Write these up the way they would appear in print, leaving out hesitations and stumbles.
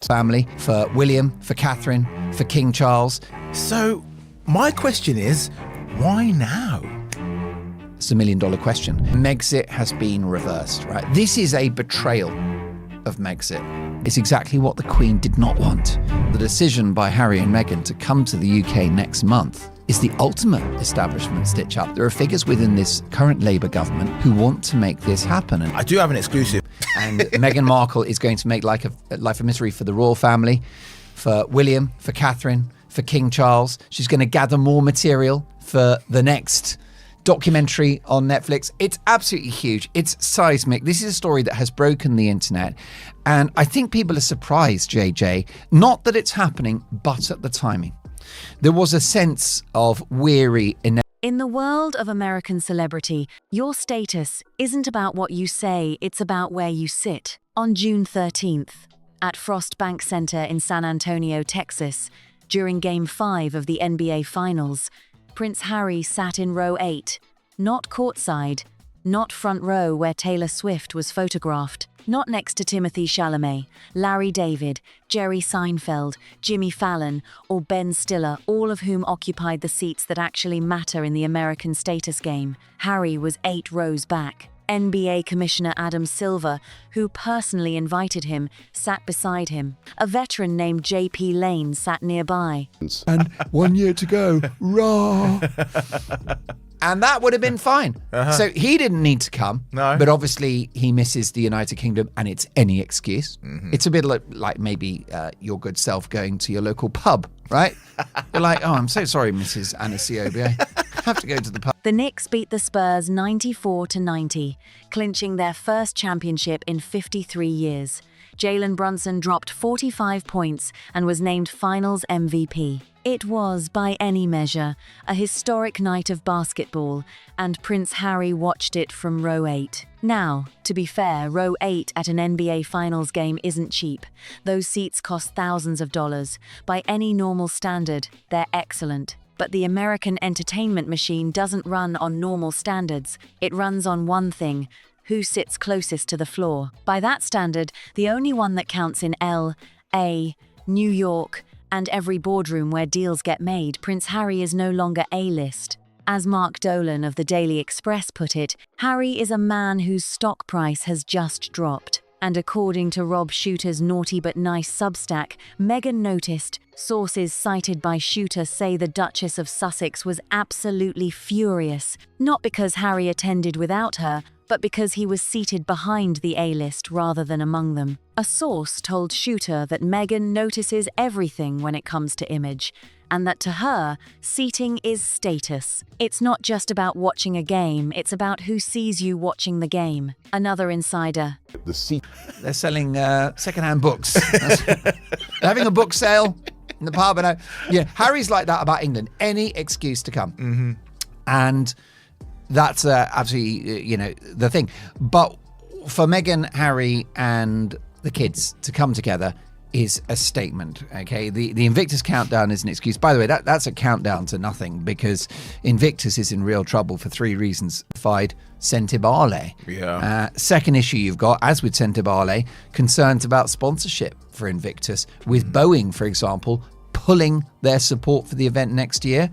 family, for William, for Catherine, for King Charles. So, my question is, why now? It's $1 million question. Megxit has been reversed, right? This is a betrayal of Megxit. It's exactly what the Queen did not want. The decision by Harry and Meghan to come to the UK next month is the ultimate establishment stitch-up. There are figures within this current Labour government who want to make this happen. And I do have an exclusive. And Meghan Markle is going to make life a misery for the royal family, for William, for Catherine, for King Charles. She's going to gather more material for the next documentary on Netflix. It's absolutely huge. It's seismic. This is a story that has broken the internet. And I think people are surprised, JJ, not that it's happening, but at the timing. There was a sense of weary In the world of American celebrity, your status isn't about what you say, it's about where you sit. On June 13th, at Frost Bank Center in San Antonio, Texas, during Game 5 of the NBA Finals, Prince Harry sat in row 8, not courtside, not front row where Taylor Swift was photographed, not next to Timothée Chalamet, Larry David, Jerry Seinfeld, Jimmy Fallon, or Ben Stiller, all of whom occupied the seats that actually matter in the American status game. Harry was 8 rows back. NBA Commissioner Adam Silver, who personally invited him, sat beside him. A veteran named J.P. Lane sat nearby. And 1 year to go. Rah! And that would have been fine. So he didn't need to come. No. But obviously he misses the United Kingdom and it's any excuse. It's a bit like maybe your good self going to your local pub, right? You're like, oh, I'm so sorry, Mrs. Anasiobi. I have to go to the pub. The Knicks beat the Spurs 94-90, clinching their first championship in 53 years. Jalen Brunson dropped 45 points and was named Finals MVP. It was, by any measure, a historic night of basketball, and Prince Harry watched it from row 8. Now, to be fair, row 8 at an NBA Finals game isn't cheap. Those seats cost thousands of dollars. By any normal standard, they're excellent. But the American entertainment machine doesn't run on normal standards. It runs on one thing: who sits closest to the floor. By that standard, the only one that counts in L.A., New York, and every boardroom where deals get made, Prince Harry is no longer A-list. As Mark Dolan of the Daily Express put it, Harry is a man whose stock price has just dropped. And according to Rob Shooter's Naughty But Nice Substack, Meghan noticed. Sources cited by Shooter say the Duchess of Sussex was absolutely furious, not because Harry attended without her, but because he was seated behind the A-list rather than among them. A source told Shooter that Meghan notices everything when it comes to image, and that to her, seating is status. It's not just about watching a game, it's about who sees you watching the game. Another insider. They're selling secondhand books. They're having a book sale in the pub. And Harry's like that about England. Any excuse to come. And that's absolutely, the thing. But for Meghan, Harry, and the kids to come together is a statement, okay? The Invictus countdown is an excuse. By the way, that's a countdown to nothing, because Invictus is in real trouble for 3 reasons. Fied Sentibale. Yeah. Second issue you've got, as with Sentibale, concerns about sponsorship for Invictus, with Boeing, for example, pulling their support for the event next year.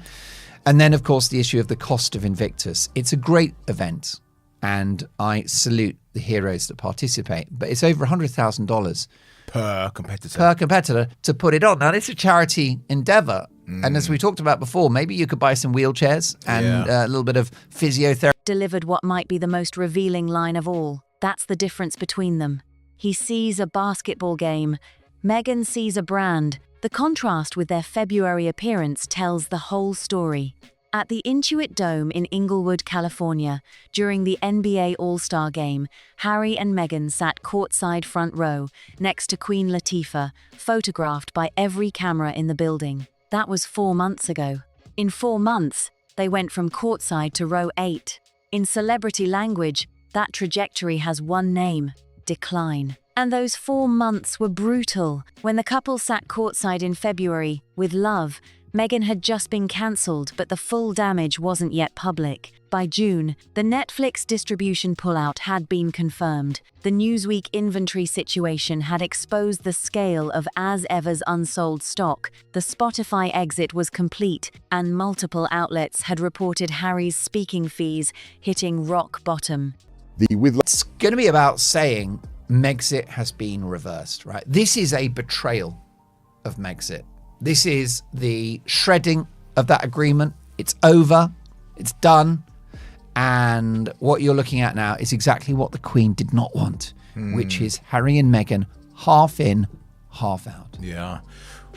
And then, of course, the issue of the cost of Invictus. It's a great event, and I salute the heroes that participate, but it's over $100,000 per competitor to put it on. Now, it's a charity endeavor. And as we talked about before, maybe you could buy some wheelchairs and a little bit of physiotherapy. Delivered what might be the most revealing line of all. That's the difference between them. He sees a basketball game. Meghan sees a brand. The contrast with their February appearance tells the whole story. At the Intuit Dome in Inglewood, California, during the NBA All-Star Game, Harry and Meghan sat courtside front row, next to Queen Latifah, photographed by every camera in the building. That was 4 months ago. In 4 months, they went from courtside to row 8. In celebrity language, that trajectory has one name: decline. And those 4 months were brutal. When the couple sat courtside in February, with love, Meghan had just been cancelled, but the full damage wasn't yet public. By June, the Netflix distribution pullout had been confirmed. The Newsweek inventory situation had exposed the scale of As Ever's unsold stock. The Spotify exit was complete, and multiple outlets had reported Harry's speaking fees hitting rock bottom. It's going to be about saying Megxit has been reversed, right? This is a betrayal of Megxit. This is the shredding of that agreement. It's over. It's done. And what you're looking at now is exactly what the Queen did not want, which is Harry and Meghan half in, half out. Yeah.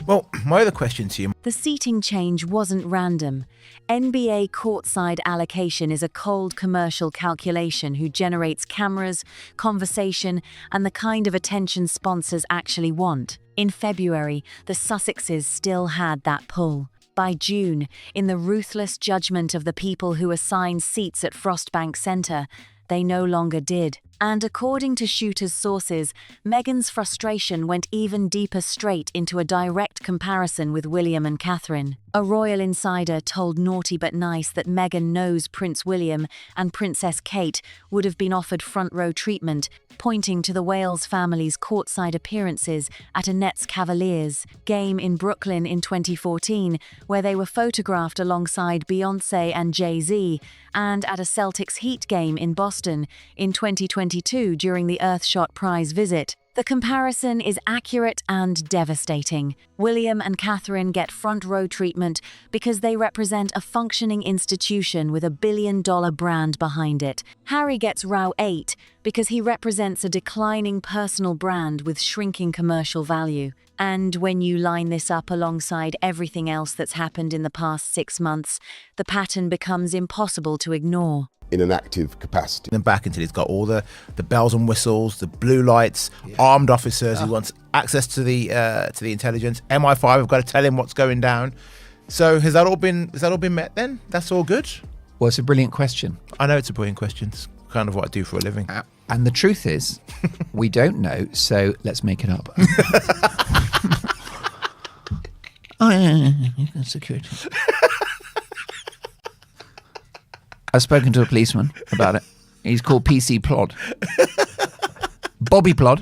Well, my other question to you. The seating change wasn't random. NBA courtside allocation is a cold commercial calculation who generates cameras, conversation, and the kind of attention sponsors actually want. In February, the Sussexes still had that pull. By June, in the ruthless judgment of the people who assigned seats at Frostbank Centre, they no longer did. And according to Shooter's sources, Meghan's frustration went even deeper straight into a direct comparison with William and Catherine. A royal insider told Naughty But Nice that Meghan knows Prince William and Princess Kate would have been offered front-row treatment, pointing to the Wales family's courtside appearances at a Nets Cavaliers game in Brooklyn in 2014, where they were photographed alongside Beyoncé and Jay-Z, and at a Celtics Heat game in Boston in 2022 during the Earthshot Prize visit. The comparison is accurate and devastating. William and Catherine get front-row treatment because they represent a functioning institution with a billion-dollar brand behind it. Harry gets row 8 because he represents a declining personal brand with shrinking commercial value. And when you line this up alongside everything else that's happened in the past 6 months, the pattern becomes impossible to ignore. In an active capacity. Then back until he's got all the bells and whistles, the blue lights, armed officers. He wants access to the intelligence. MI5 have got to tell him what's going down. So has that all been met then? That's all good? Well, it's a brilliant question. I know it's a brilliant question. It's kind of what I do for a living. And the truth is, we don't know, so let's make it up. Oh, yeah, security. I've spoken to a policeman about it. He's called PC Plod. Bobby Plod.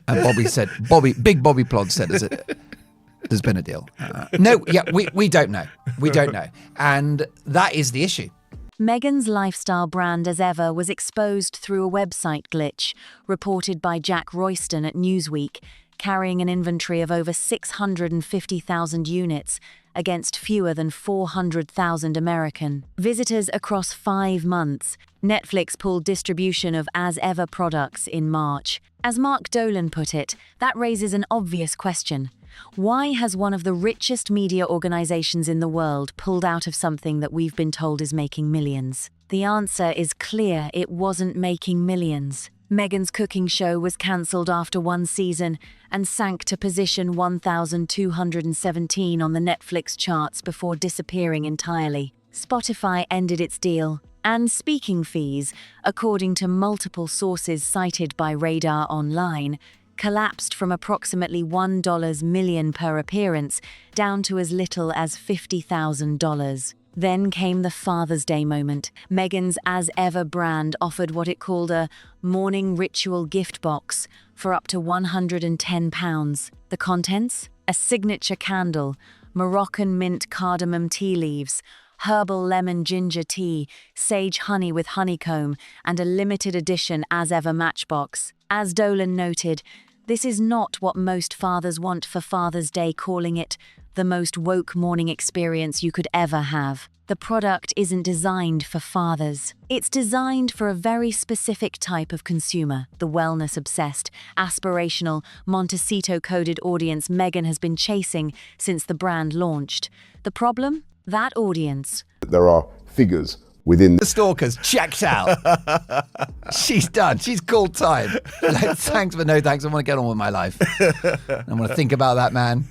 And Bobby said, Big Bobby Plod said, there's been a deal. We don't know. We don't know. And that is the issue. Meghan's lifestyle brand As Ever was exposed through a website glitch, reported by Jack Royston at Newsweek, carrying an inventory of over 650,000 units against fewer than 400,000 American visitors across 5 months. Netflix pulled distribution of As Ever products in March. As Mark Dolan put it, that raises an obvious question. Why has one of the richest media organizations in the world pulled out of something that we've been told is making millions? The answer is clear: it wasn't making millions. Meghan's cooking show was cancelled after 1 season and sank to position 1,217 on the Netflix charts before disappearing entirely. Spotify ended its deal, and speaking fees, according to multiple sources cited by Radar Online, collapsed from approximately $1 million per appearance down to as little as $50,000. Then came the Father's Day moment. Meghan's As Ever brand offered what it called a morning ritual gift box for up to £110. The contents? A signature candle, Moroccan mint cardamom tea leaves, herbal lemon ginger tea, sage honey with honeycomb, and a limited edition As Ever matchbox. As Dolan noted, this is not what most fathers want for Father's Day, calling it the most woke morning experience you could ever have. The product isn't designed for fathers. It's designed for a very specific type of consumer, the wellness-obsessed, aspirational, Montecito-coded audience Meghan has been chasing since the brand launched. The problem? That audience. There are figures within the stalkers checked out. She's done. She's called time. Like, thanks, but no thanks. I want to get on with my life. I want to think about that man.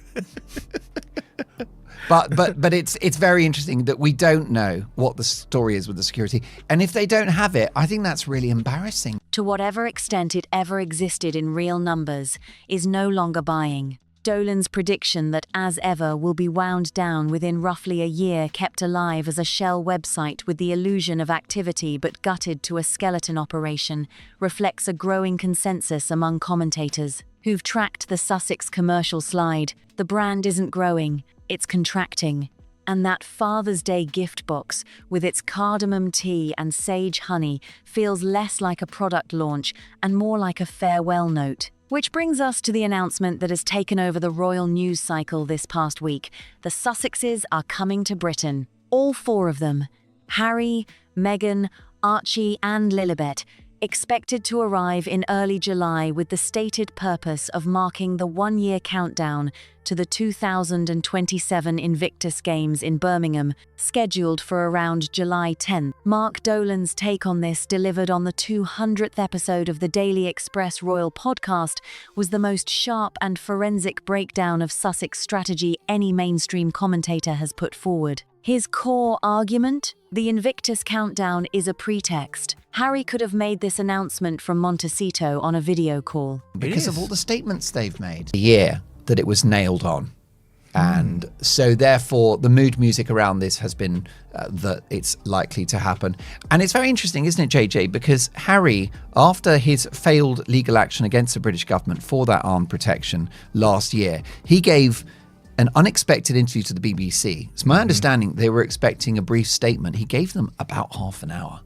But it's very interesting that we don't know what the story is with the security. And if they don't have it, I think that's really embarrassing. To whatever extent it ever existed in real numbers, is no longer buying. Dolan's prediction that As Ever will be wound down within roughly a year, kept alive as a shell website with the illusion of activity but gutted to a skeleton operation, reflects a growing consensus among commentators who've tracked the Sussex commercial slide. The brand isn't growing, it's contracting. And that Father's Day gift box, with its cardamom tea and sage honey, feels less like a product launch and more like a farewell note. Which brings us to the announcement that has taken over the royal news cycle this past week. The Sussexes are coming to Britain. All four of them. Harry, Meghan, Archie and Lilibet, expected to arrive in early July with the stated purpose of marking the one-year countdown to the 2027 Invictus Games in Birmingham, scheduled for around July 10th. Mark Dolan's take on this, delivered on the 200th episode of the Daily Express Royal podcast, was the most sharp and forensic breakdown of Sussex strategy any mainstream commentator has put forward. His core argument? The Invictus countdown is a pretext. Harry could have made this announcement from Montecito on a video call. Because of all the statements they've made. The year that it was nailed on. And so therefore the mood music around this has been that it's likely to happen. And it's very interesting, isn't it, JJ? Because Harry, after his failed legal action against the British government for that armed protection last year, he gave an unexpected interview to the BBC. It's my understanding they were expecting a brief statement. He gave them about half an hour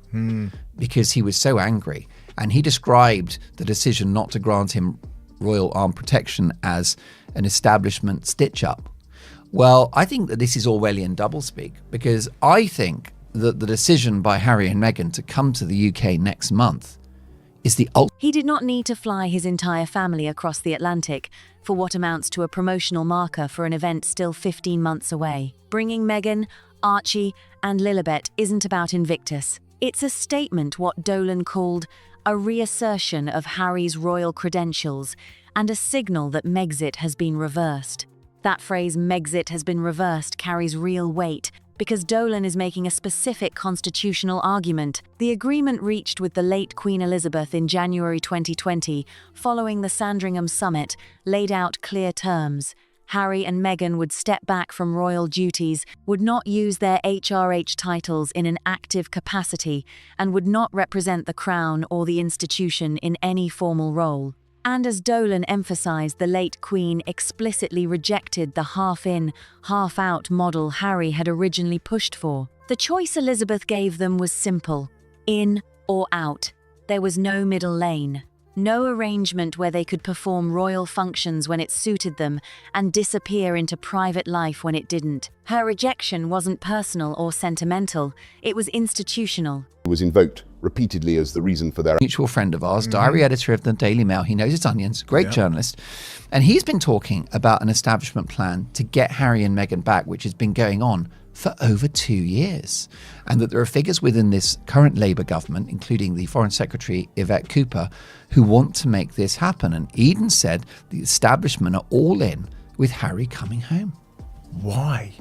because he was so angry. And he described the decision not to grant him royal armed protection as an establishment stitch-up. Well, I think that this is Orwellian doublespeak, because I think that the decision by Harry and Meghan to come to the UK next month is the ultimate. He did not need to fly his entire family across the Atlantic for what amounts to a promotional marker for an event still 15 months away. Bringing Meghan, Archie and Lilibet isn't about Invictus. It's a statement, what Dolan called a reassertion of Harry's royal credentials and a signal that Megxit has been reversed. That phrase, Megxit has been reversed, carries real weight because Dolan is making a specific constitutional argument. The agreement reached with the late Queen Elizabeth in January 2020, following the Sandringham summit, laid out clear terms. Harry and Meghan would step back from royal duties, would not use their HRH titles in an active capacity, and would not represent the Crown or the institution in any formal role. And as Dolan emphasised, the late Queen explicitly rejected the half-in, half-out model Harry had originally pushed for. The choice Elizabeth gave them was simple: in or out. There was no middle lane. No arrangement where they could perform royal functions when it suited them and disappear into private life when it didn't. Her rejection wasn't personal or sentimental, it was institutional. It was invoked repeatedly as the reason for their Mutual friend of ours, diary editor of the Daily Mail. He knows his onions, great journalist. And he's been talking about an establishment plan to get Harry and Meghan back, which has been going on for over 2 years. And that there are figures within this current Labour government, including the Foreign Secretary Yvette Cooper, who want to make this happen. And Eden said the establishment are all in with Harry coming home. Why?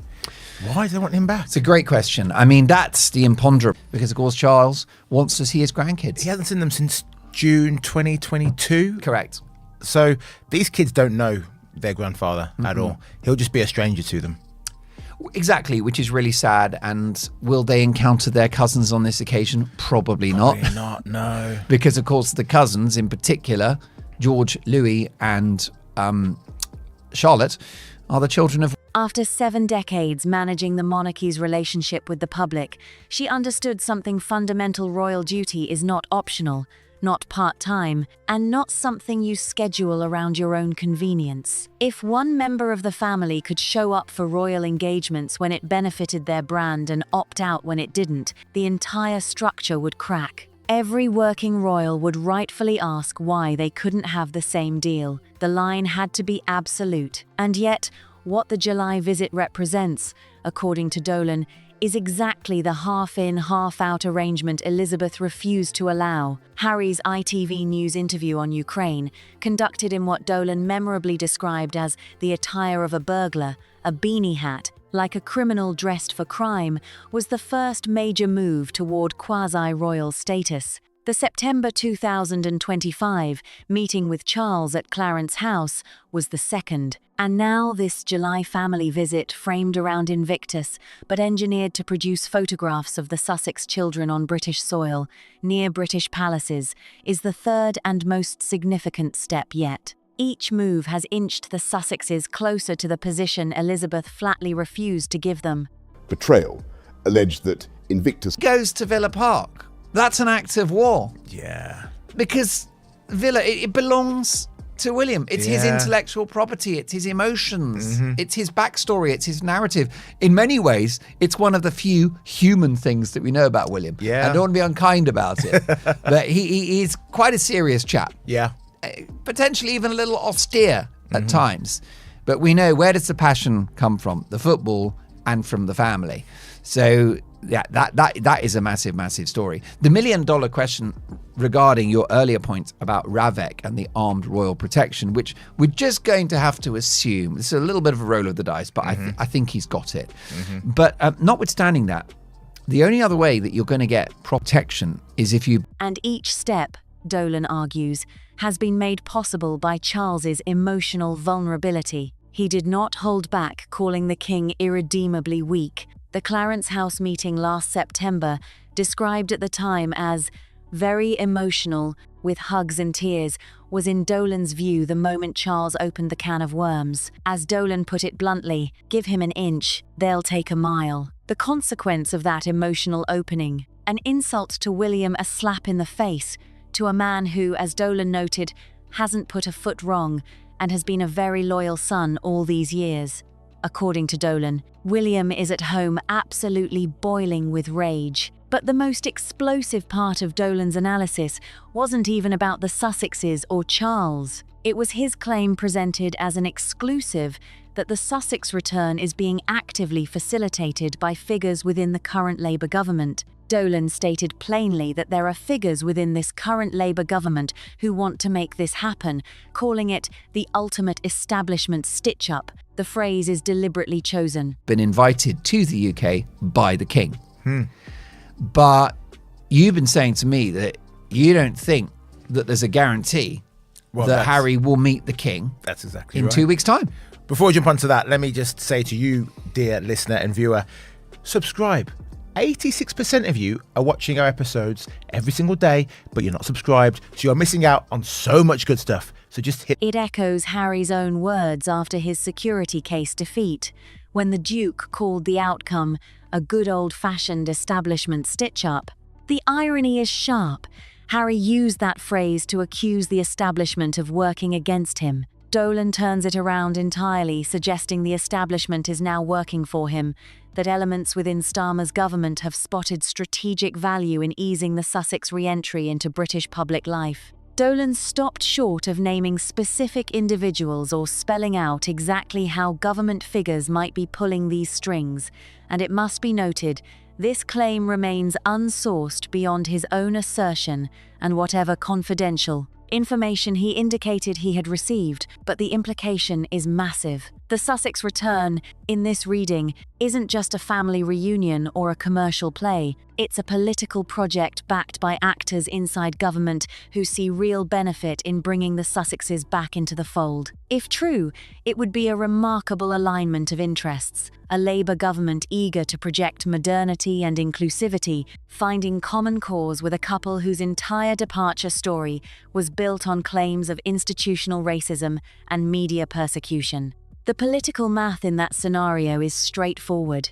Why do they want him back? It's a great question. I mean, that's the imponderable, because of course Charles wants to see his grandkids. He hasn't seen them since June 2022. Correct. So these kids don't know their grandfather at all. He'll just be a stranger to them. Exactly, which is really sad. And will they encounter their cousins on this occasion? Probably not. Probably not, no. Because of course the cousins in particular, George, Louis and Charlotte, are the children of... After 7 decades managing the monarchy's relationship with the public, she understood something fundamental: royal duty is not optional, not part-time, and not something you schedule around your own convenience. If one member of the family could show up for royal engagements when it benefited their brand and opt out when it didn't, the entire structure would crack. Every working royal would rightfully ask why they couldn't have the same deal. The line had to be absolute. And yet, what the July visit represents, according to Dolan, is exactly the half-in, half-out arrangement Elizabeth refused to allow. Harry's ITV News interview on Ukraine, conducted in what Dolan memorably described as the attire of a burglar, a beanie hat, like a criminal dressed for crime, was the first major move toward quasi-royal status. The The September 2025 meeting with Charles at Clarence House was the second, and now this July family visit framed around Invictus, but engineered to produce photographs of the Sussex children on British soil, near British palaces, is the third and most significant step yet. Each move has inched the Sussexes closer to the position Elizabeth flatly refused to give them. Betrayal alleged that Invictus Goes to Villa Park. That's an act of war. Yeah. Because Villa, it belongs to William. It's his Yeah. intellectual property. It's his emotions. It's his backstory. It's his narrative. In many ways, it's one of the few human things that we know about William. Yeah. I don't want to be unkind about it. But he's quite a serious chap. Yeah. Potentially even a little austere at times. But we know, where does the passion come from? The football and from the family. So yeah, that is a massive, massive story. The $1 million question regarding your earlier point about Ravek and the armed royal protection, which we're just going to have to assume, this is a little bit of a roll of the dice, but I think he's got it. But notwithstanding that, the only other way that you're going to get protection is if you... And each step, Dolan argues, has been made possible by Charles's emotional vulnerability. He did not hold back, calling the king irredeemably weak. The Clarence House meeting last September, described at the time as very emotional, with hugs and tears, was in Dolan's view the moment Charles opened the can of worms. As Dolan put it bluntly, give him an inch, they'll take a mile. The consequence of that emotional opening, an insult to William, a slap in the face, to a man who, as Dolan noted, hasn't put a foot wrong and has been a very loyal son all these years. According to Dolan, William is at home absolutely boiling with rage. But the most explosive part of Dolan's analysis wasn't even about the Sussexes or Charles. It was his claim presented as an exclusive that the Sussex return is being actively facilitated by figures within the current Labour government. Dolan stated plainly that there are figures within this current Labour government who want to make this happen, calling it the ultimate establishment stitch-up. The phrase is deliberately chosen. Been invited to the UK by the king. But you've been saying to me that you don't think that there's a guarantee that Harry will meet the king That's exactly in right. 2 weeks' time. Before we jump onto that, let me just say to you, dear listener and viewer, subscribe. 86% of you are watching our episodes every single day, but you're not subscribed, so you're missing out on so much good stuff. So just hit... It echoes Harry's own words after his security case defeat, when the Duke called the outcome a good old-fashioned establishment stitch-up. The irony is sharp. Harry used that phrase to accuse the establishment of working against him. Dolan turns it around entirely, suggesting the establishment is now working for him, that elements within Starmer's government have spotted strategic value in easing the Sussex re-entry into British public life. Dolan stopped short of naming specific individuals or spelling out exactly how government figures might be pulling these strings, and it must be noted, this claim remains unsourced beyond his own assertion and whatever confidential information he indicated he had received, but the implication is massive. The Sussex return, in this reading, isn't just a family reunion or a commercial play. It's a political project backed by actors inside government who see real benefit in bringing the Sussexes back into the fold. If true, it would be a remarkable alignment of interests, a Labour government eager to project modernity and inclusivity, finding common cause with a couple whose entire departure story was built on claims of institutional racism and media persecution. The political math in that scenario is straightforward.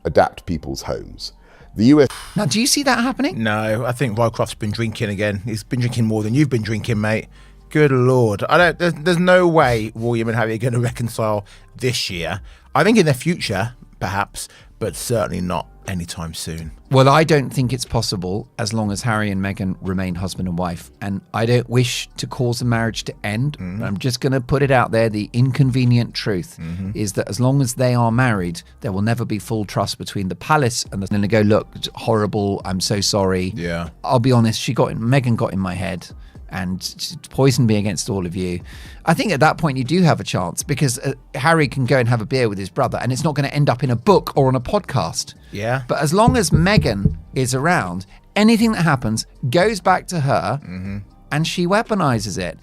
adapt people's homes. The US... Now, do you see that happening? No, I think Rycroft's been drinking again. He's been drinking more than you've been drinking, mate. Good Lord. There's no way William and Harry are going to reconcile this year. I think in the future, perhaps, but certainly not anytime soon. Well, I don't think it's possible as long as Harry and Meghan remain husband and wife. And I don't wish to cause a marriage to end. I'm just going to put it out there. The inconvenient truth is that as long as they are married, there will never be full trust between the palace and the... And they go, look, it's horrible. I'm so sorry. Yeah. I'll be honest. Meghan got in my head and poisoned me against all of you. I think at that point you do have a chance because Harry can go and have a beer with his brother and it's not going to end up in a book or on a podcast. Yeah. But as long as Meghan is around, anything that happens goes back to her, and she weaponizes it.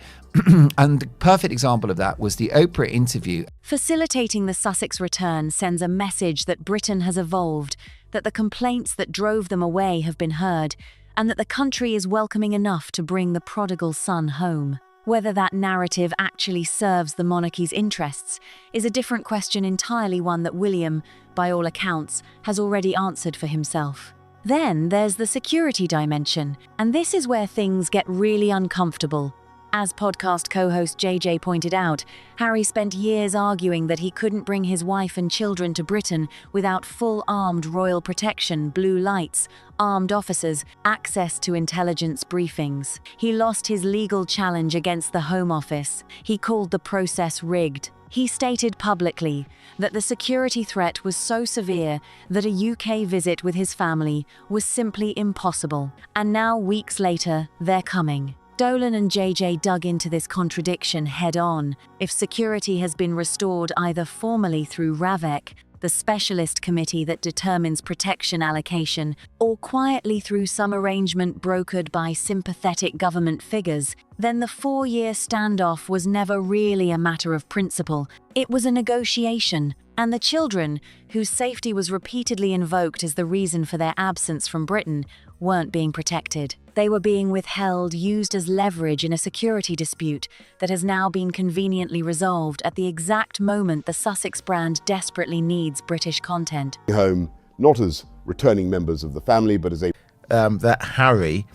And the perfect example of that was the Oprah interview. Facilitating the Sussex return sends a message that Britain has evolved, that the complaints that drove them away have been heard, and that the country is welcoming enough to bring the prodigal son home. Whether that narrative actually serves the monarchy's interests is a different question entirely, one that William, by all accounts, has already answered for himself. Then there's the security dimension, and this is where things get really uncomfortable. As podcast co-host JJ pointed out, Harry spent years arguing that he couldn't bring his wife and children to Britain without full armed royal protection, blue lights, armed officers, access to intelligence briefings. He lost his legal challenge against the Home Office. He called the process rigged. He stated publicly that the security threat was so severe that a UK visit with his family was simply impossible. And now, weeks later, they're coming. Dolan and JJ dug into this contradiction head-on. If security has been restored either formally through RAVEC, the specialist committee that determines protection allocation, or quietly through some arrangement brokered by sympathetic government figures, then the 4-year standoff was never really a matter of principle. It was a negotiation, and the children, whose safety was repeatedly invoked as the reason for their absence from Britain, weren't being protected. They were being withheld, used as leverage in a security dispute that has now been conveniently resolved at the exact moment the Sussex brand desperately needs British content. Home, not as returning members of the family, but as a... That Harry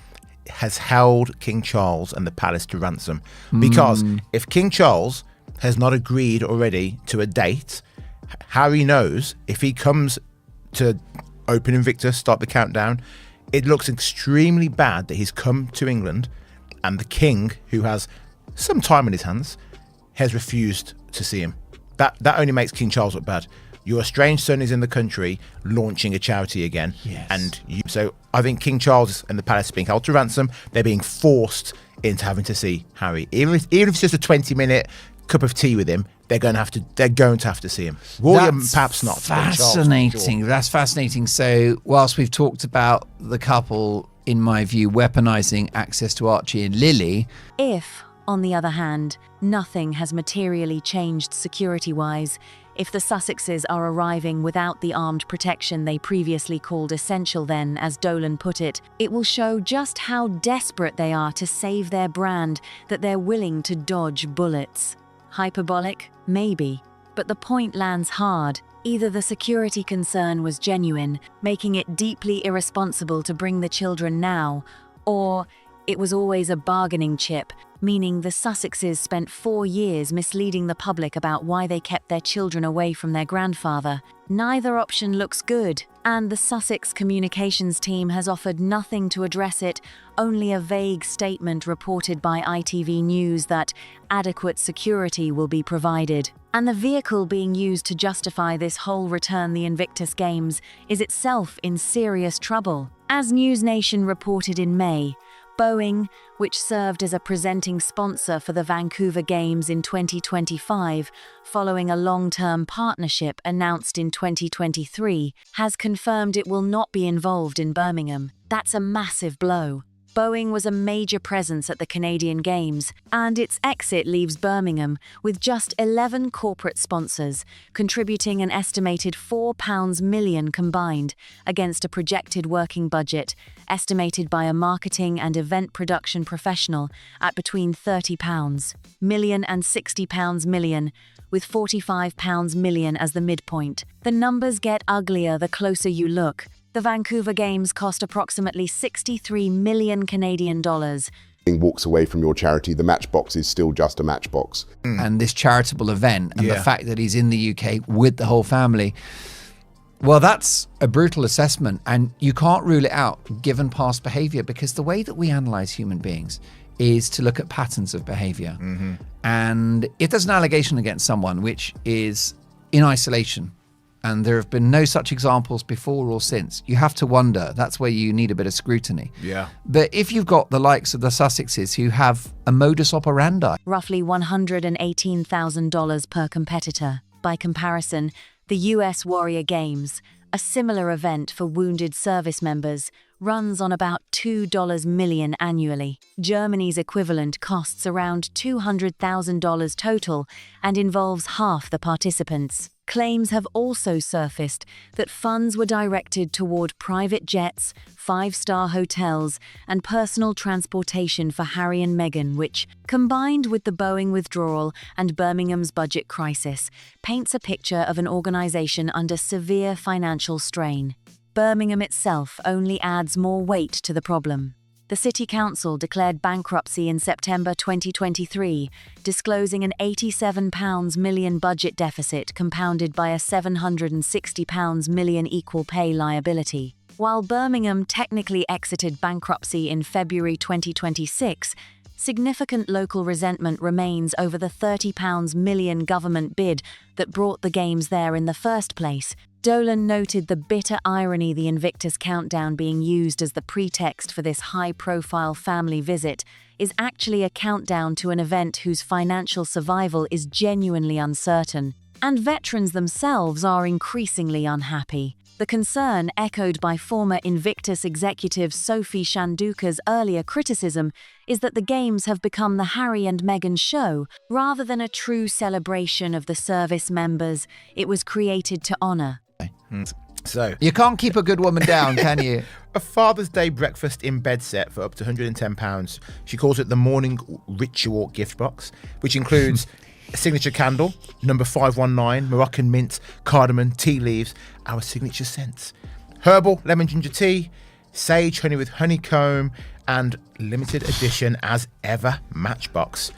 has held King Charles and the palace to ransom. Because if King Charles has not agreed already to a date, Harry knows if he comes to open Invictus, start the countdown, it looks extremely bad that he's come to England and the king, who has some time in his hands, has refused to see him. That only makes King Charles look bad. Your estranged son is in the country launching a charity again. Yes. So I think King Charles and the palace are being held to ransom. They're being forced into having to see Harry. Even if it's just a 20-minute cup of tea with him, they're going to have to see him. William, That's perhaps not. Fascinating. Charles, sure. That's fascinating. So whilst we've talked about the couple, in my view, weaponizing access to Archie and Lily, If, on the other hand, nothing has materially changed security-wise, if the Sussexes are arriving without the armed protection they previously called essential, then, as Dolan put it, it will show just how desperate they are to save their brand that they're willing to dodge bullets. Hyperbolic? Maybe. But the point lands hard. Either the security concern was genuine, making it deeply irresponsible to bring the children now, or it was always a bargaining chip, meaning the Sussexes spent 4 years misleading the public about why they kept their children away from their grandfather. Neither option looks good, and the Sussex communications team has offered nothing to address it, only a vague statement reported by ITV News that adequate security will be provided. And the vehicle being used to justify this whole return the Invictus Games is itself in serious trouble. As News Nation reported in May, Boeing, which served as a presenting sponsor for the Vancouver Games in 2025, following a long-term partnership announced in 2023, has confirmed it will not be involved in Birmingham. That's a massive blow. Boeing was a major presence at the Canadian Games, and its exit leaves Birmingham with just 11 corporate sponsors, contributing an estimated £4 million combined against a projected working budget, estimated by a marketing and event production professional at between £30 million and £60 million, with £45 million as the midpoint. The numbers get uglier the closer you look. The Vancouver Games cost approximately 63 million Canadian dollars. Walks away from your charity, the matchbox is still just a matchbox. and this charitable event, and the fact that he's in the UK with the whole family, well, that's a brutal assessment, and you can't rule it out given past behavior, because the way that we analyze human beings is to look at patterns of behavior. And if there's an allegation against someone which is in isolation, and there have been no such examples before or since, you have to wonder. That's where you need a bit of scrutiny. But if you've got the likes of the Sussexes who have a modus operandi, Roughly $118,000 per competitor. By comparison, the US Warrior Games, a similar event for wounded service members, runs on about $2 million annually. Germany's equivalent costs around $200,000 total and involves half the participants. Claims have also surfaced that funds were directed toward private jets, five-star hotels, and personal transportation for Harry and Meghan, which, combined with the Boeing withdrawal and Birmingham's budget crisis, paints a picture of an organization under severe financial strain. Birmingham itself only adds more weight to the problem. The City Council declared bankruptcy in September 2023, disclosing an £87 million budget deficit compounded by a £760 million equal pay liability. While Birmingham technically exited bankruptcy in February 2026, significant local resentment remains over the £30 million government bid that brought the games there in the first place. Dolan noted the bitter irony the Invictus countdown being used as the pretext for this high-profile family visit is actually a countdown to an event whose financial survival is genuinely uncertain, and veterans themselves are increasingly unhappy. The concern, echoed by former Invictus executive Sophie Shanduka's earlier criticism, is that the Games have become the Harry and Meghan show rather than a true celebration of the service members it was created to honour. So, You can't keep a good woman down, can you? a Father's Day breakfast in bed set for up to £110. She calls it the Morning Ritual gift box, which includes a signature candle, number 519, Moroccan mint, cardamom, tea leaves, our signature scents, herbal lemon ginger tea, sage honey with honeycomb, and limited edition as ever matchbox.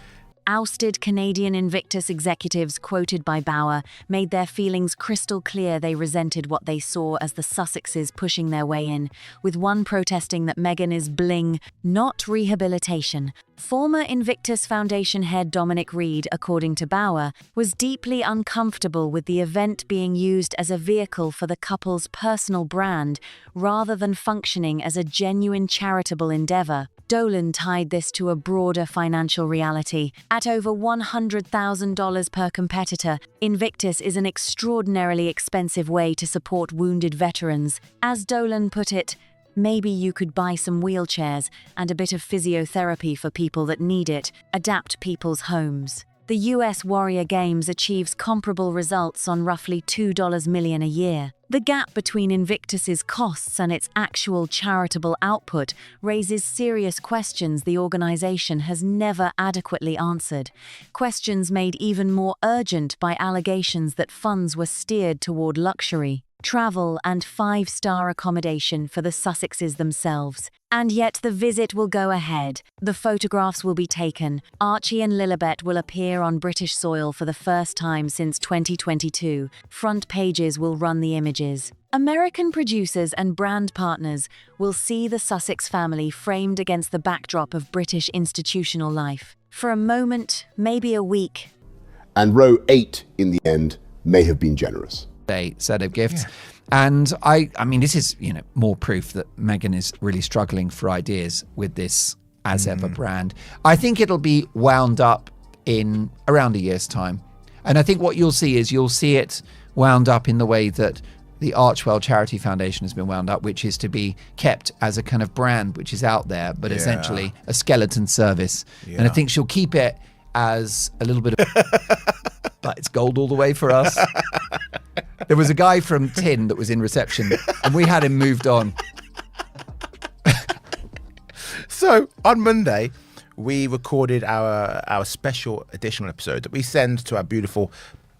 Ousted Canadian Invictus executives quoted by Bauer made their feelings crystal clear they resented what they saw as the Sussexes pushing their way in, with one protesting that Meghan is bling, not rehabilitation. Former Invictus Foundation head Dominic Reed, according to Bauer, was deeply uncomfortable with the event being used as a vehicle for the couple's personal brand rather than functioning as a genuine charitable endeavour. Dolan tied this to a broader financial reality. At over $100,000 per competitor, Invictus is an extraordinarily expensive way to support wounded veterans. As Dolan put it, maybe you could buy some wheelchairs and a bit of physiotherapy for people that need it, adapt people's homes. The US Warrior Games achieves comparable results on roughly $2 million a year. The gap between Invictus's costs and its actual charitable output raises serious questions the organization has never adequately answered. Questions made even more urgent by allegations that funds were steered toward luxury, travel, and five-star accommodation for the Sussexes themselves. And yet the visit will go ahead. The photographs will be taken. Archie and Lilibet will appear on British soil for the first time since 2022. Front pages will run the images. American producers and brand partners will see the Sussex family framed against the backdrop of British institutional life. For a moment, maybe a week. And row 8 in the end may have been generous. A set of gifts. And I mean, this is, more proof that Meghan is really struggling for ideas with this as ever brand. I think it'll be wound up in around a year's time. And I think what you'll see it wound up in the way that the Archwell Charity Foundation has been wound up, which is to be kept as a kind of brand which is out there, but essentially a skeleton service. And I think she'll keep it as a little bit of but it's gold all the way for us. There was a guy from Tin that was in reception and we had him moved on. So on Monday, we recorded our special additional episode that we send to our beautiful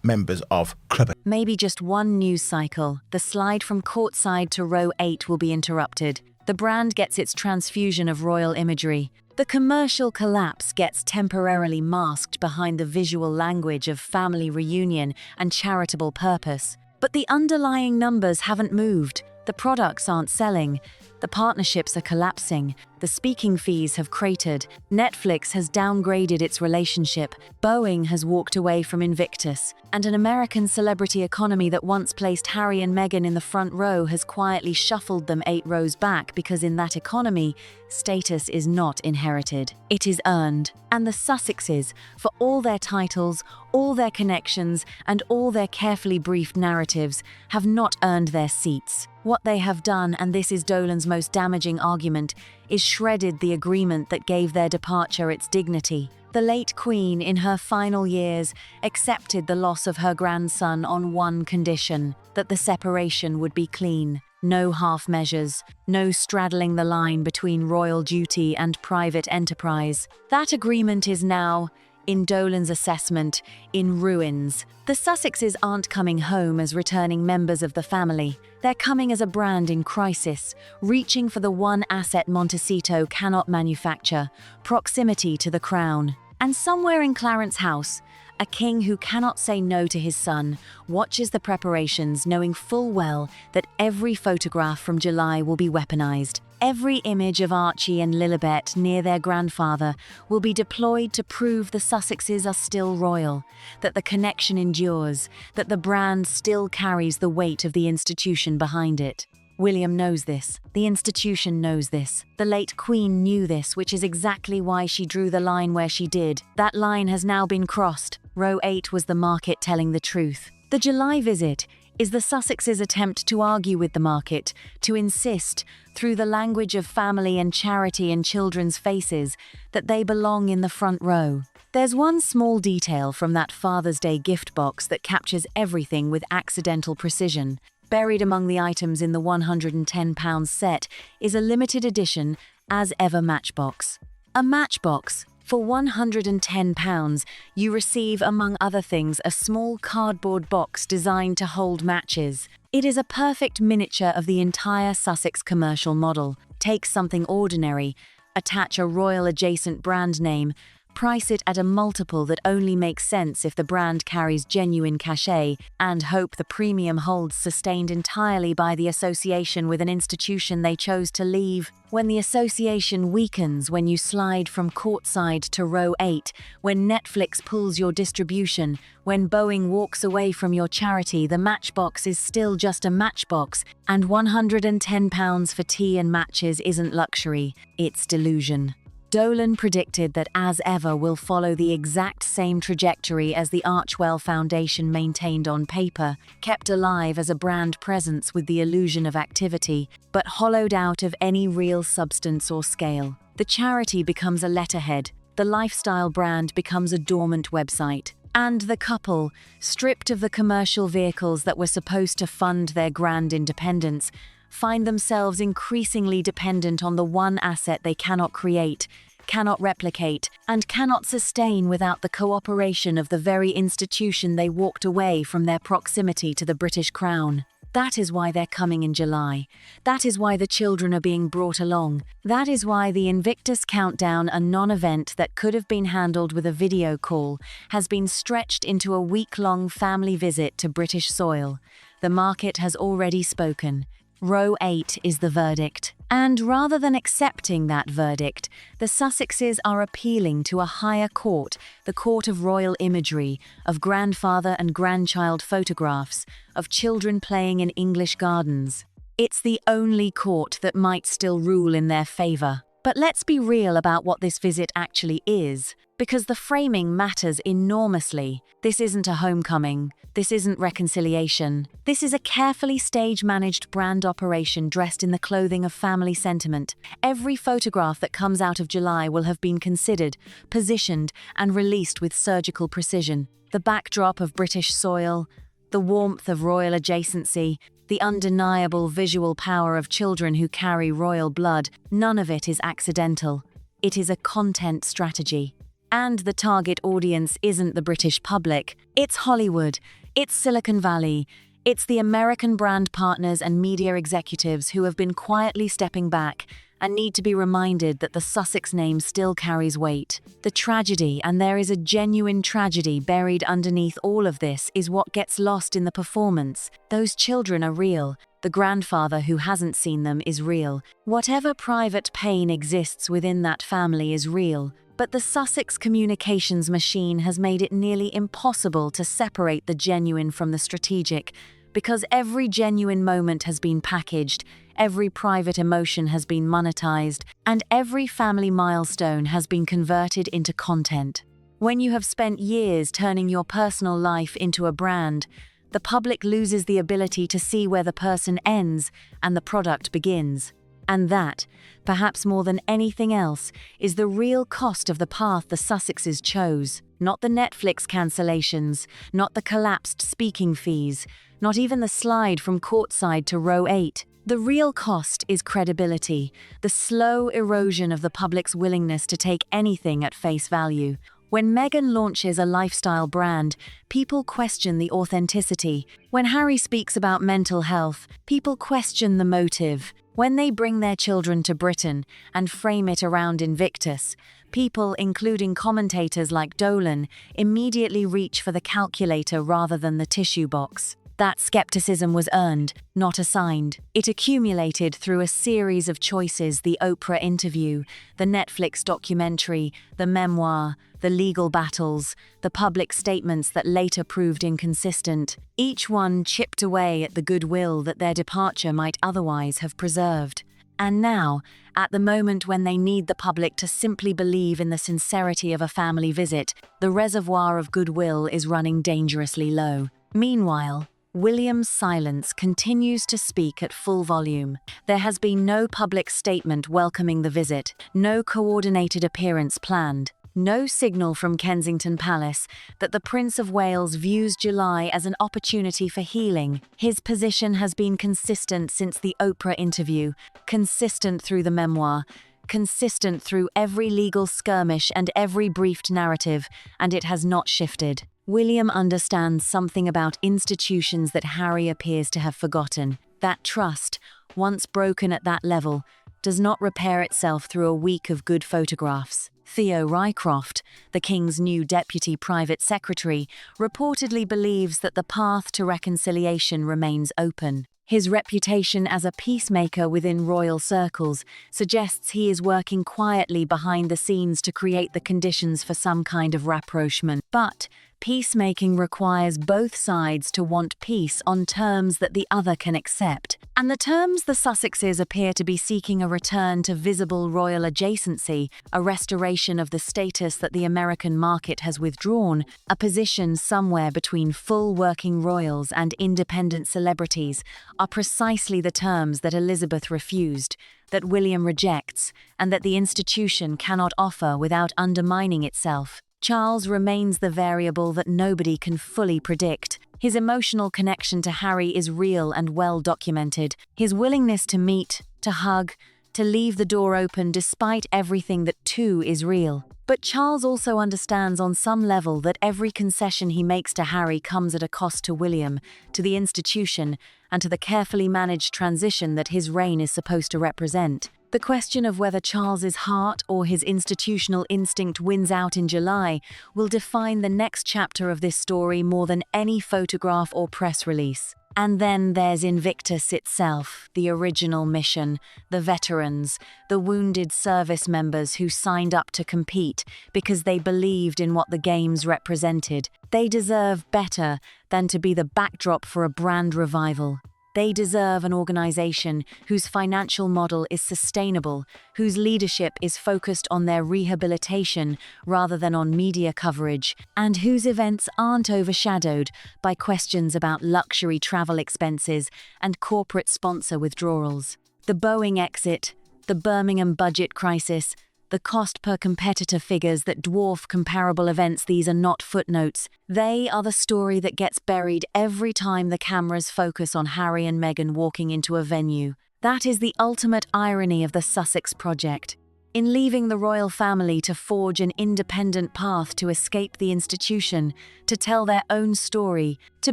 members of Club. Maybe just one news cycle. The slide from courtside to row 8 will be interrupted. The brand gets its transfusion of royal imagery. The commercial collapse gets temporarily masked behind the visual language of family reunion and charitable purpose. But the underlying numbers haven't moved. The products aren't selling. The partnerships are collapsing. The speaking fees have cratered. Netflix has downgraded its relationship. Boeing has walked away from Invictus. And an American celebrity economy that once placed Harry and Meghan in the front row has quietly shuffled them 8 rows back because in that economy, status is not inherited. It is earned. And the Sussexes, for all their titles, all their connections, and all their carefully briefed narratives, have not earned their seats. What they have done, and this is Dolan's most damaging argument is shredded the agreement that gave their departure its dignity. The late Queen, in her final years, accepted the loss of her grandson on one condition: that the separation would be clean. No half measures, no straddling the line between royal duty and private enterprise. That agreement is now, in Dolan's assessment, in ruins. The Sussexes aren't coming home as returning members of the family. They're coming as a brand in crisis, reaching for the one asset Montecito cannot manufacture: proximity to the crown. And somewhere in Clarence House, a king who cannot say no to his son watches the preparations, knowing full well that every photograph from July will be weaponized. Every image of Archie and Lilibet near their grandfather will be deployed to prove the Sussexes are still royal, that the connection endures, that the brand still carries the weight of the institution behind it. William knows this. The institution knows this. The late Queen knew this, which is exactly why she drew the line where she did. That line has now been crossed. Row 8 was the market telling the truth. The July visit is the Sussexes' attempt to argue with the market, to insist, through the language of family and charity and children's faces, that they belong in the front row. There's one small detail from that Father's Day gift box that captures everything with accidental precision. Buried among the items in the £110 set is a limited edition As Ever matchbox. A matchbox. For £110, you receive, among other things, a small cardboard box designed to hold matches. It is a perfect miniature of the entire Sussex commercial model. Take something ordinary, attach a royal adjacent brand name, price it at a multiple that only makes sense if the brand carries genuine cachet, and hope the premium holds, sustained entirely by the association with an institution they chose to leave. When the association weakens, when you slide from courtside to row 8, when Netflix pulls your distribution, when Boeing walks away from your charity, the matchbox is still just a matchbox, and £110 for tea and matches isn't luxury, it's delusion. Dolan predicted that As Ever will follow the exact same trajectory as the Archwell Foundation maintained on paper, kept alive as a brand presence with the illusion of activity, but hollowed out of any real substance or scale. The charity becomes a letterhead, the lifestyle brand becomes a dormant website. And the couple, stripped of the commercial vehicles that were supposed to fund their grand independence, find themselves increasingly dependent on the one asset they cannot create, cannot replicate, and cannot sustain without the cooperation of the very institution they walked away from their proximity to the British Crown. That is why they're coming in July. That is why the children are being brought along. That is why the Invictus Countdown, a non-event that could have been handled with a video call, has been stretched into a week-long family visit to British soil. The market has already spoken. Row 8 is the verdict. And rather than accepting that verdict, the Sussexes are appealing to a higher court, the court of royal imagery, of grandfather and grandchild photographs, of children playing in English gardens. It's the only court that might still rule in their favour. But let's be real about what this visit actually is, because the framing matters enormously. This isn't a homecoming. This isn't reconciliation. This is a carefully stage-managed brand operation dressed in the clothing of family sentiment. Every photograph that comes out of July will have been considered, positioned, and released with surgical precision. The backdrop of British soil, the warmth of royal adjacency, the undeniable visual power of children who carry royal blood, none of it is accidental. It is a content strategy. And the target audience isn't the British public. It's Hollywood. It's Silicon Valley. It's the American brand partners and media executives who have been quietly stepping back and need to be reminded that the Sussex name still carries weight. The tragedy, and there is a genuine tragedy buried underneath all of this, is what gets lost in the performance. Those children are real. The grandfather who hasn't seen them is real. Whatever private pain exists within that family is real. But the Sussex communications machine has made it nearly impossible to separate the genuine from the strategic, because every genuine moment has been packaged, every private emotion has been monetized, and every family milestone has been converted into content. When you have spent years turning your personal life into a brand, the public loses the ability to see where the person ends and the product begins. And that, perhaps more than anything else, is the real cost of the path the Sussexes chose. Not the Netflix cancellations, not the collapsed speaking fees, not even the slide from courtside to row 8. The real cost is credibility, the slow erosion of the public's willingness to take anything at face value. When Meghan launches a lifestyle brand, people question the authenticity. When Harry speaks about mental health, people question the motive. When they bring their children to Britain and frame it around Invictus, people, including commentators like Dolan, immediately reach for the calculator rather than the tissue box. That skepticism was earned, not assigned. It accumulated through a series of choices: the Oprah interview, the Netflix documentary, the memoir, the legal battles, the public statements that later proved inconsistent. Each one chipped away at the goodwill that their departure might otherwise have preserved. And now, at the moment when they need the public to simply believe in the sincerity of a family visit, the reservoir of goodwill is running dangerously low. Meanwhile, William's silence continues to speak at full volume. There has been no public statement welcoming the visit, no coordinated appearance planned, no signal from Kensington Palace that the Prince of Wales views July as an opportunity for healing. His position has been consistent since the Oprah interview, consistent through the memoir, consistent through every legal skirmish and every briefed narrative, and it has not shifted. William understands something about institutions that Harry appears to have forgotten. That trust, once broken at that level, does not repair itself through a week of good photographs. Theo Rycroft, the King's new deputy private secretary, reportedly believes that the path to reconciliation remains open. His reputation as a peacemaker within royal circles suggests he is working quietly behind the scenes to create the conditions for some kind of rapprochement. But peacemaking requires both sides to want peace on terms that the other can accept. And the terms the Sussexes appear to be seeking: a return to visible royal adjacency, a restoration of the status that the American market has withdrawn, a position somewhere between full working royals and independent celebrities, are precisely the terms that Elizabeth refused, that William rejects, and that the institution cannot offer without undermining itself. Charles remains the variable that nobody can fully predict. His emotional connection to Harry is real and well documented. His willingness to meet, to hug, to leave the door open despite everything that too is real. But Charles also understands on some level that every concession he makes to Harry comes at a cost to William, to the institution, and to the carefully managed transition that his reign is supposed to represent. The question of whether Charles's heart or his institutional instinct wins out in July will define the next chapter of this story more than any photograph or press release. And then there's Invictus itself, the original mission, the veterans, the wounded service members who signed up to compete because they believed in what the games represented. They deserve better than to be the backdrop for a brand revival. They deserve an organization whose financial model is sustainable, whose leadership is focused on their rehabilitation rather than on media coverage, and whose events aren't overshadowed by questions about luxury travel expenses and corporate sponsor withdrawals. The Boeing exit, the Birmingham budget crisis, the cost per competitor figures that dwarf comparable events, these are not footnotes. They are the story that gets buried every time the cameras focus on Harry and Meghan walking into a venue. That is the ultimate irony of the Sussex project. In leaving the royal family to forge an independent path to escape the institution, to tell their own story, to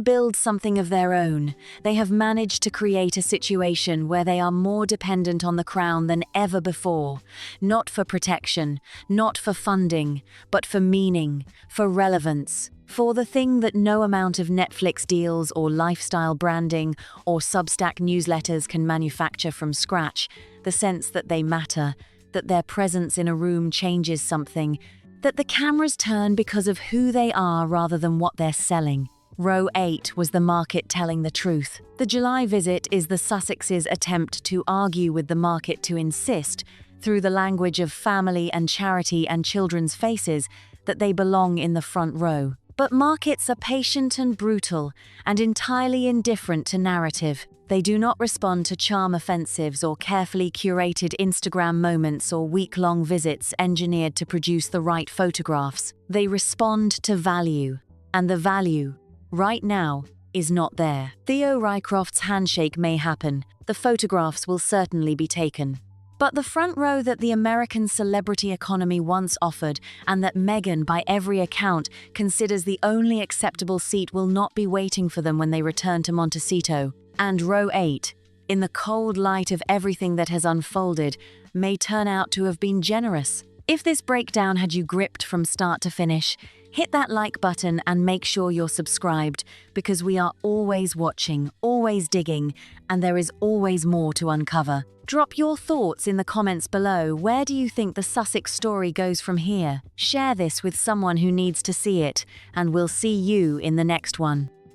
build something of their own, they have managed to create a situation where they are more dependent on the crown than ever before. Not for protection, not for funding, but for meaning, for relevance. For the thing that no amount of Netflix deals or lifestyle branding or Substack newsletters can manufacture from scratch, the sense that they matter, that their presence in a room changes something, that the cameras turn because of who they are rather than what they're selling. Row 8 was the market telling the truth. The July visit is the Sussexes' attempt to argue with the market to insist, through the language of family and charity and children's faces, that they belong in the front row. But markets are patient and brutal, and entirely indifferent to narrative. They do not respond to charm offensives or carefully curated Instagram moments or week-long visits engineered to produce the right photographs. They respond to value. And the value, right now, is not there. Theo Rycroft's handshake may happen. The photographs will certainly be taken. But the front row that the American celebrity economy once offered, and that Meghan, by every account, considers the only acceptable seat, will not be waiting for them when they return to Montecito. And row 8, in the cold light of everything that has unfolded, may turn out to have been generous. If this breakdown had you gripped from start to finish, hit that like button and make sure you're subscribed, because we are always watching, always digging, and there is always more to uncover. Drop your thoughts in the comments below. Where do you think the Sussex story goes from here? Share this with someone who needs to see it, and we'll see you in the next one.